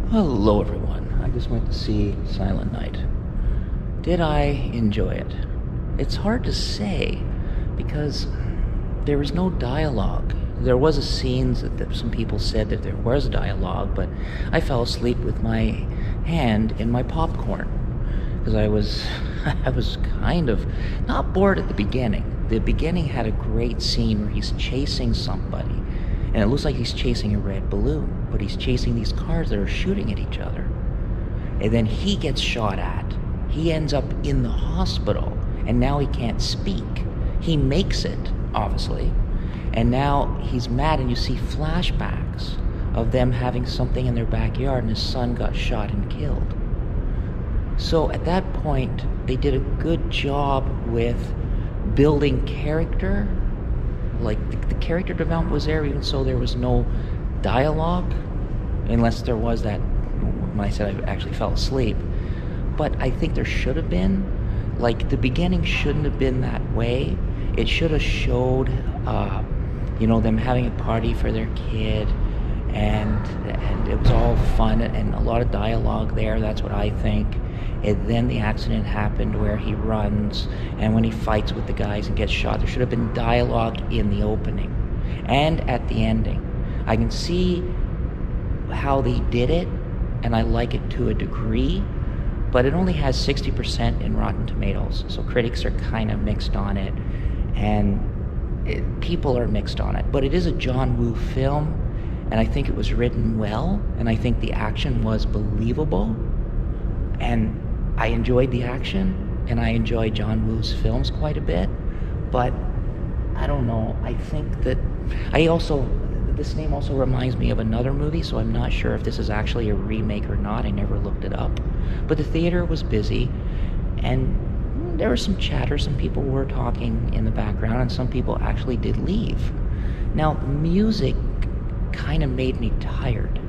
Hello everyone, I just went to see Silent Night. Did I enjoy it? It's hard to say because there was no dialogue. There was a scene that some people said that there was dialogue, but I fell asleep with my hand in my popcorn because I was I was kind of not bored at the beginning. The beginning had a great scene where he's chasing somebody and it looks like he's chasing a red balloon, but he's chasing these cars that are shooting at each other. And then he gets shot at. He ends up in the hospital, and now he can't speak. He makes it, obviously, and now he's mad, and you see flashbacks of them having something in their backyard, and his son got shot and killed. So at that point, they did a good job with building character. Like, the character development was there, even so there was no dialogue, unless there was that when I said I actually fell asleep. But I think there should have been. Like, the beginning shouldn't have been that way. It should have showed, them having a party for their kid, and it was all fun and a lot of dialogue there. That's what I think. And then the accident happened where he runs, and when he fights with the guys and gets shot, there should have been dialogue in the opening and at the ending. I can see how they did it, and I like it to a degree, but it only has 60% in Rotten Tomatoes, so critics are kind of mixed on it, and people are mixed on it. But it is a John Woo film, and I think it was written well, and I think the action was believable, and I enjoyed the action, and I enjoy John Woo's films quite a bit. But I don't know, I think that this name also reminds me of another movie, so I'm not sure if this is actually a remake or not. I never looked it up. But the theater was busy, and there was some chatter. Some people were talking in the background, and some people actually did leave. Now, the music kind of made me tired.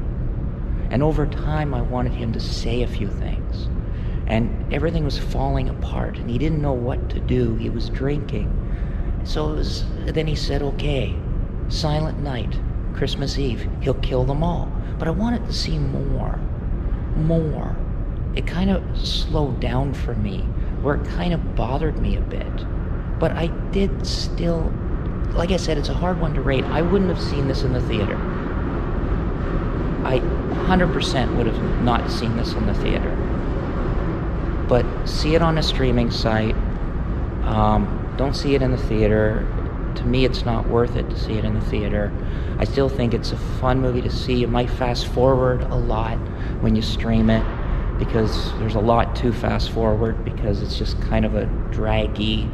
And over time, I wanted him to say a few things. And everything was falling apart, and he didn't know what to do. He was drinking. So then he said, okay, Silent Night, Christmas Eve, he'll kill them all. But I wanted to see more. It kind of slowed down for me, where it kind of bothered me a bit. But I did still, like I said, it's a hard one to rate. I wouldn't have seen this in the theater. I 100% would have not seen this in the theater. But see it on a streaming site. Don't see it in the theater. To me, it's not worth it to see it in the theater. I still think it's a fun movie to see. You might fast forward a lot when you stream it, because there's a lot to fast forward, because it's just kind of a draggy.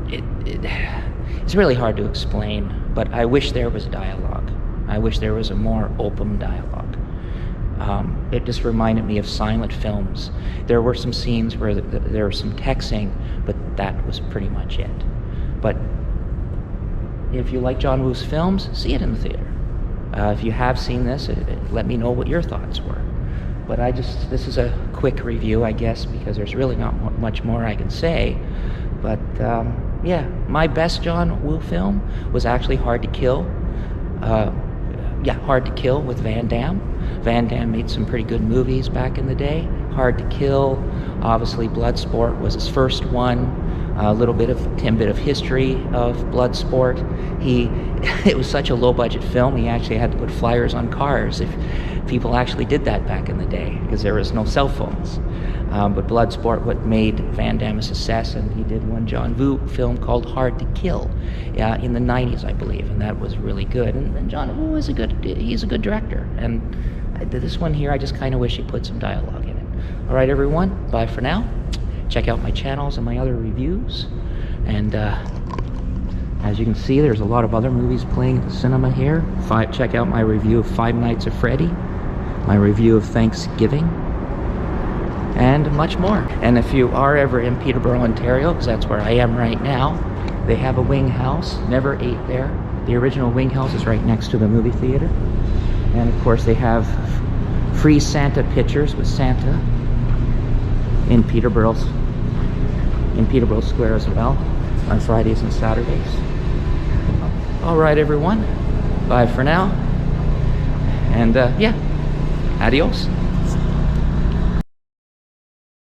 It's really hard to explain, but I wish there was dialogue. I wish there was a more open dialogue. It just reminded me of silent films. There were some scenes where there was some texting, but that was pretty much it. But if you like John Woo's films, see it in the theater. If you have seen this, let me know what your thoughts were. But this is a quick review, I guess, because there's really not much more I can say. But yeah, my best John Woo film was actually Hard to Kill. Hard to Kill with Van Damme. Van Damme made some pretty good movies back in the day. Hard to Kill, obviously Bloodsport was his first one. A little bit of tidbit of history of Bloodsport. It was such a low-budget film, he actually had to put flyers on cars if people actually did that back in the day, because there was no cell phones. But Bloodsport, what made Van Damme a success, and he did one John Woo film called Hard to Kill in the 90s, I believe, and that was really good. And John Woo is he's a good director. And this one here, I just kind of wish he put some dialogue in it. All right, everyone, bye for now. Check out my channels and my other reviews. And as you can see, there's a lot of other movies playing at the cinema here. Check out my review of Five Nights at Freddy, my review of Thanksgiving, and much more. And if you are ever in Peterborough, Ontario, because that's where I am right now, they have a wing house. Never ate there. The original wing house is right next to the movie theater. And of course they have free Santa pictures with Santa in Peterborough Square as well on Fridays and Saturdays. All right, everyone. Bye for now. And yeah, Adios.